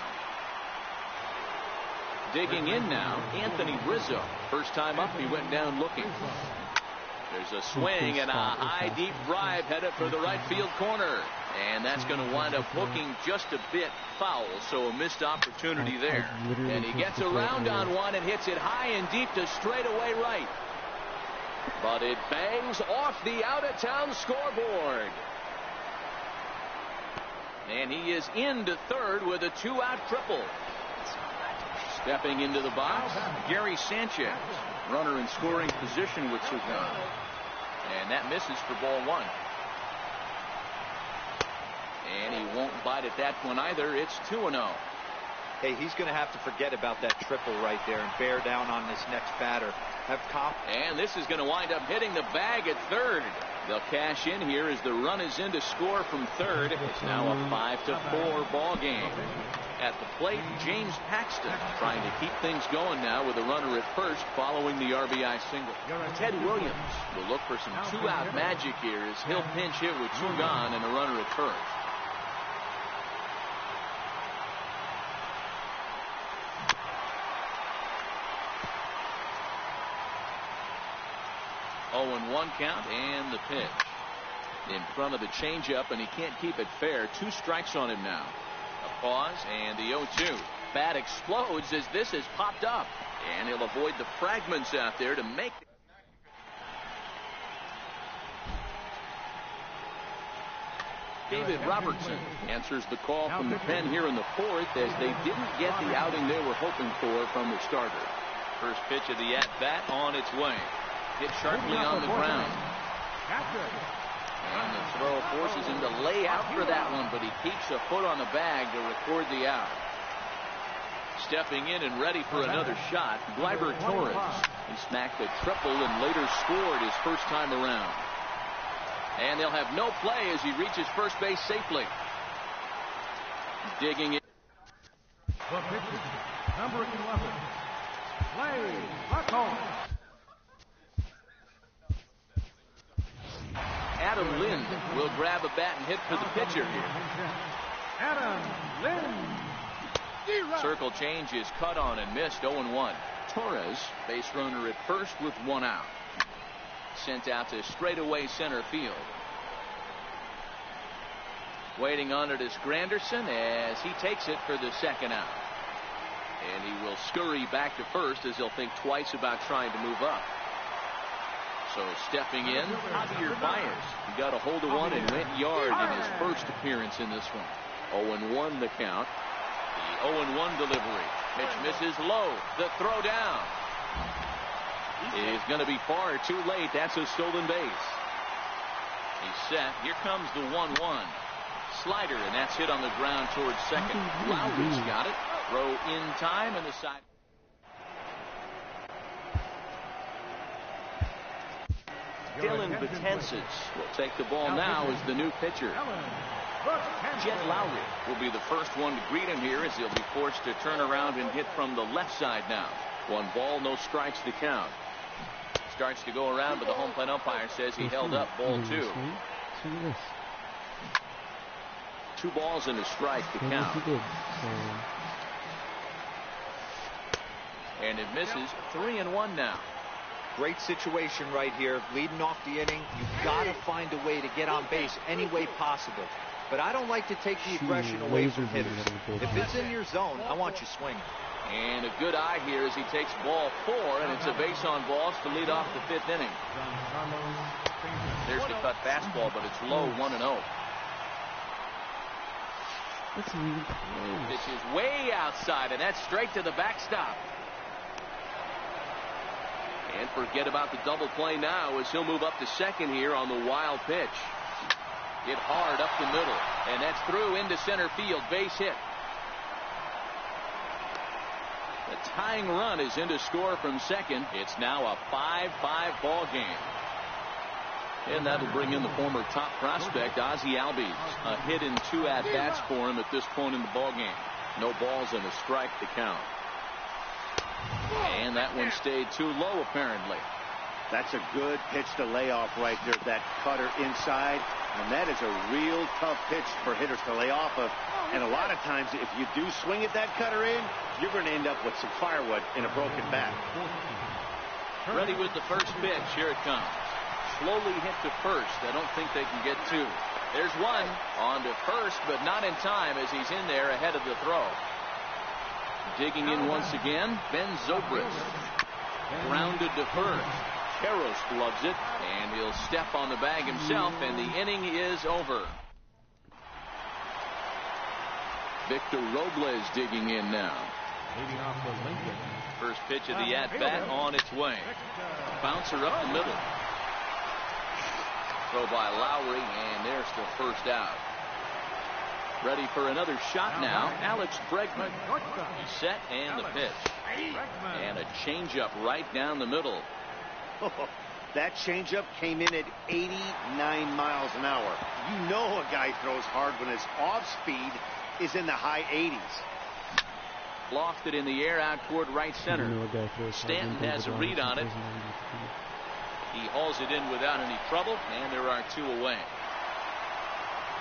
Digging in now, Anthony Rizzo. First time up, he went down looking. There's a swing and a high, deep drive headed for the right field corner. And that's going to wind up hooking just a bit foul, so a missed opportunity there. And he gets around on one and hits it high and deep to straightaway right. But it bangs off the out-of-town scoreboard. And he is into third with a 2-out triple. Stepping into the box, Gary Sanchez. Runner in scoring position with 2 gone. And that misses for ball 1. And he won't bite at that one either. It's 2-0. Hey, he's going to have to forget about that triple right there and bear down on this next batter. And this is going to wind up hitting the bag at third. They'll cash in here as the run is in to score from third. It's now a 5-4 ball game. At the plate, James Paxton trying to keep things going now with a runner at first following the RBI single. Ted Williams will look for some 2-out magic here as he'll pinch hit with 2 gone and a runner at first. Oh, 1 count and the pitch in front of the changeup, and he can't keep it fair. 2 strikes on him now. A pause and the 0-2. Bat explodes as this has popped up, and he'll avoid the fragments out there to make. David Robertson answers the call from the pen here in the 4th as they didn't get the outing they were hoping for from the starter. First pitch of the at-bat on its way. Hit sharply on the ground. And the throw forces him to lay out for that one, but he keeps a foot on the bag to record the out. Stepping in and ready for another shot, Gleyber Torres. He smacked a triple and later scored his first time around. And they'll have no play as he reaches first base safely. Digging in. The pitcher, number 11, Clay Buchholz. Adam Lind will grab a bat and hit for the pitcher here. Adam Lind. Circle change is cut on and missed. 0-1. Torres, base runner at first with 1 out. Sent out to straightaway center field. Waiting on it is Granderson as he takes it for the 2nd out. And he will scurry back to first as he'll think twice about trying to move up. So stepping in, Javier Baez. He got a hold of one and went yard in his first appearance in this one. 0-1 the count. The 0-1 delivery. Pitch misses low. The throw down is going to be far too late. That's a stolen base. He's set. Here comes the 1-1. Slider, and that's hit on the ground towards second. Lowry's got it. Throw in time, and the side. Dylan Betances will take the ball now as the new pitcher. Jed Lowry will be the first one to greet him here as he'll be forced to turn around and hit from the left side now. 1 ball, no strikes to count. Starts to go around, but the home plate umpire says he held up ball 2. 2 balls and a strike to count. And it misses. 3-1 now. Great situation right here, leading off the inning. You've got to find a way to get on base any way possible. But I don't like to take the aggression away from hitters. If it's in your zone, I want you swinging. And a good eye here as he takes ball 4, and it's a base on balls to lead off the 5th inning. There's the cut fastball, but it's low, 1-0. This is way outside, and that's straight to the backstop. And forget about the double play now as he'll move up to second here on the wild pitch. Hit hard up the middle, and that's through into center field. Base hit. The tying run is in to score from second. It's now a 5-5 ball game. And that'll bring in the former top prospect, Ozzie Albies. A hit in 2 at-bats for him at this point in the ball game. No balls and a strike to count. And that one stayed too low, apparently. That's a good pitch to lay off right there. That cutter inside. And that is a real tough pitch for hitters to lay off of. And a lot of times, if you do swing at that cutter in, you're going to end up with some firewood in a broken bat. Ready with the first pitch. Here it comes. Slowly hit to first. I don't think they can get 2. There's 1 on to first, but not in time as he's in there ahead of the throw. Digging in once again, Ben Zobrist. Grounded to first. Karros gloves it, and he'll step on the bag himself, and the inning is over. Victor Robles digging in now. Leading off the Lincoln. First pitch of the at-bat on its way. Bouncer up the middle. Throw by Lowry, and there's the first out. Ready for another shot now, Alex Bregman. He's set, and the pitch. And a changeup right down the middle. That changeup came in at 89 miles an hour. You know a guy throws hard when his off-speed is in the high 80s. Lofted in the air out toward right center. Stanton has a read on it. He hauls it in without any trouble, and there are 2 away.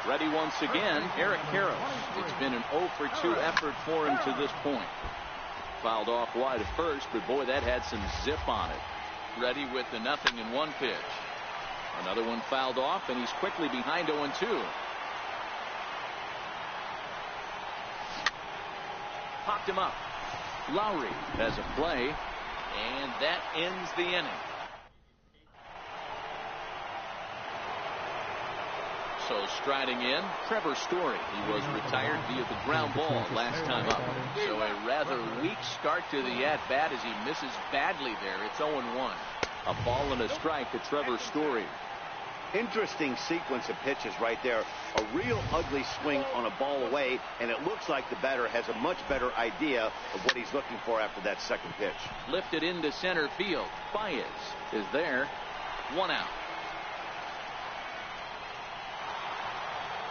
Ready once again, Eric Karros. It's been an 0 for 2 effort for him to this point. Fouled off wide at first, but boy, that had some zip on it. Ready with the 0-1 pitch. Another one fouled off, and he's quickly behind 0-2. Popped him up. Lowry has a play, and that ends the inning. So striding in, Trevor Story. He was retired via the ground ball last time up. So a rather weak start to the at-bat as he misses badly there. It's 0-1. A ball and a strike to Trevor Story. Interesting sequence of pitches right there. A real ugly swing on a ball away, and it looks like the batter has a much better idea of what he's looking for after that second pitch. Lifted into center field. Baez is there. 1 out.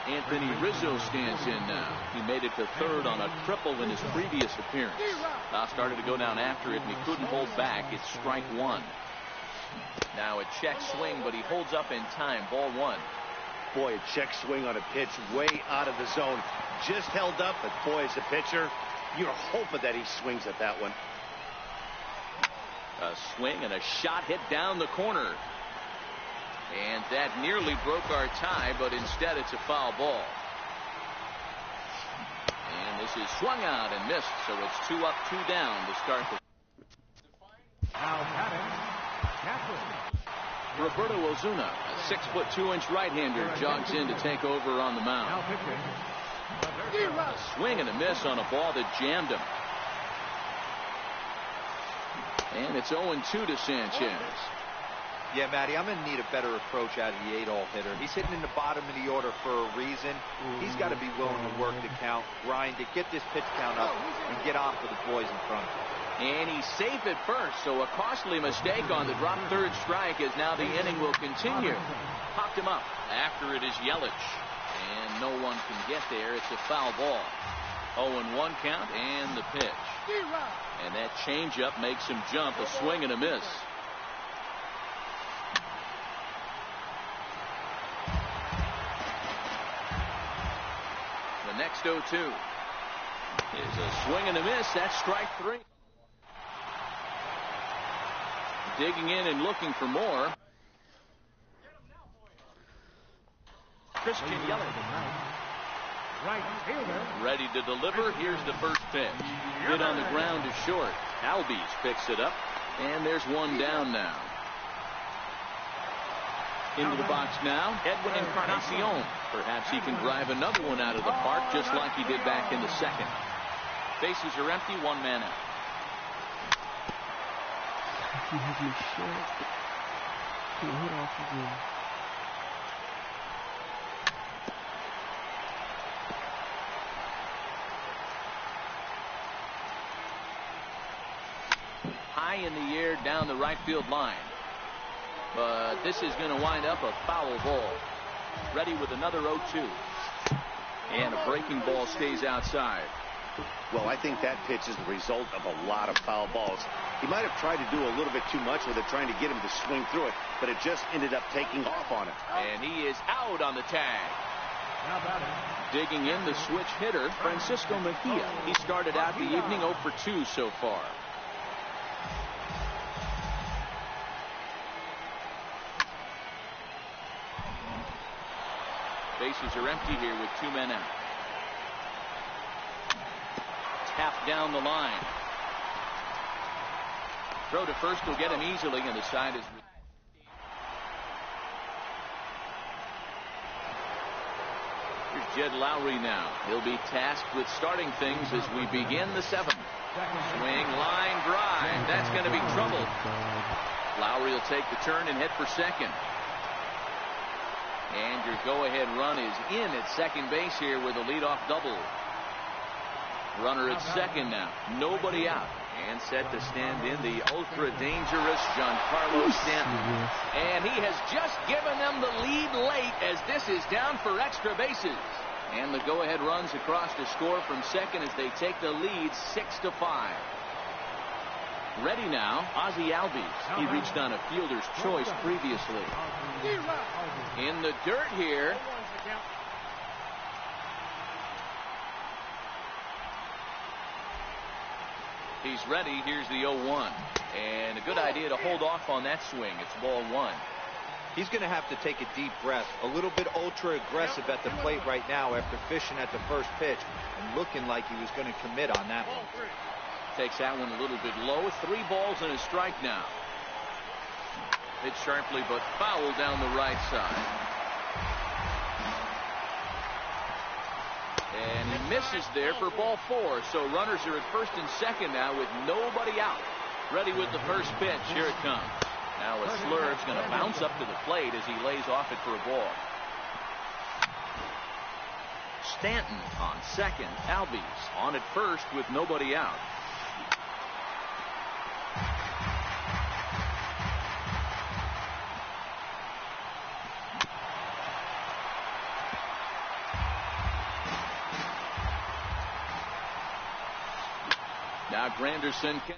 Anthony Rizzo stands in now. He made it to third on a triple in his previous appearance. Now started to go down after it, and he couldn't hold back. It's strike 1. Now a check swing, but he holds up in time. Ball 1. Boy, a check swing on a pitch way out of the zone. Just held up, but boy, as a pitcher, you're hoping that he swings at that one. A swing and a shot hit down the corner. And that nearly broke our tie, but instead it's a foul ball. And this is swung out and missed, so it's 2 up, 2 down to start the. Now batting, Catherine. Roberto Ozuna, a 6'2" right-hander, jogs in to take over on the mound. Now pitching. A swing and a miss on a ball that jammed him. And it's 0-2 to Sanchez. Yeah, Matty, I'm going to need a better approach out of the 8-hole hitter. He's hitting in the bottom of the order for a reason. He's got to be willing to work the count, grind it, get this pitch count up, and get on for the boys in front. And he's safe at first, so a costly mistake on the drop third strike as now the inning will continue. Popped him up. After it is Yelich. And no one can get there. It's a foul ball. 0-1 count and the pitch. And that changeup makes him jump. A swing and a miss. The next 0-2 is a swing and a miss. That's strike 3. Digging in and looking for more. Christian Yelich. Right fielder. Ready to deliver. Here's the first pitch. Hit on the ground to short. Albies picks it up. And there's 1 down now. Into the box now, Edwin Encarnacion. Perhaps he can drive another one out of the park just like he did back in the second. Bases are empty, 1 man out. You have me shit. Can't hit off again. High in the air down the right field line. But this is going to wind up a foul ball. Ready with another 0-2. And a breaking ball stays outside. Well, I think that pitch is the result of a lot of foul balls. He might have tried to do a little bit too much with it, trying to get him to swing through it, but it just ended up taking off on him. And he is out on the tag. Now batting. Digging in the switch hitter, Francisco Mejia. He started out the evening 0 for 2 so far. Bases are empty here with 2 men out. Tapped down the line. Throw to first will get him easily, and the side is Jed Lowry now. He'll be tasked with starting things as we begin the 7th. Swing, line drive. That's going to be trouble. Lowry will take the turn and head for second. And your go-ahead run is in at second base here with a leadoff double. Runner at second now. Nobody out. And set to stand in the ultra-dangerous Giancarlo Stanton. And he has just given them the lead late as this is down for extra bases. And the go-ahead runs across to score from second as they take the lead 6-5. Ready now, Ozzie Albies. He reached on a fielder's choice previously. In the dirt here. He's ready. Here's the 0-1. And a good idea to hold off on that swing. It's ball 1. He's going to have to take a deep breath. A little bit ultra aggressive at the plate right now after fishing at the first pitch and looking like he was going to commit on that one. Takes that one a little bit low. 3 balls and a strike now. Hit sharply but foul down the right side. And he misses there for ball 4. So runners are at first and second now with nobody out. Ready with the first pitch. Here it comes. Now a slurve's going to bounce up to the plate as he lays off it for a ball. Stanton on second. Albies on at first with nobody out. Now Granderson can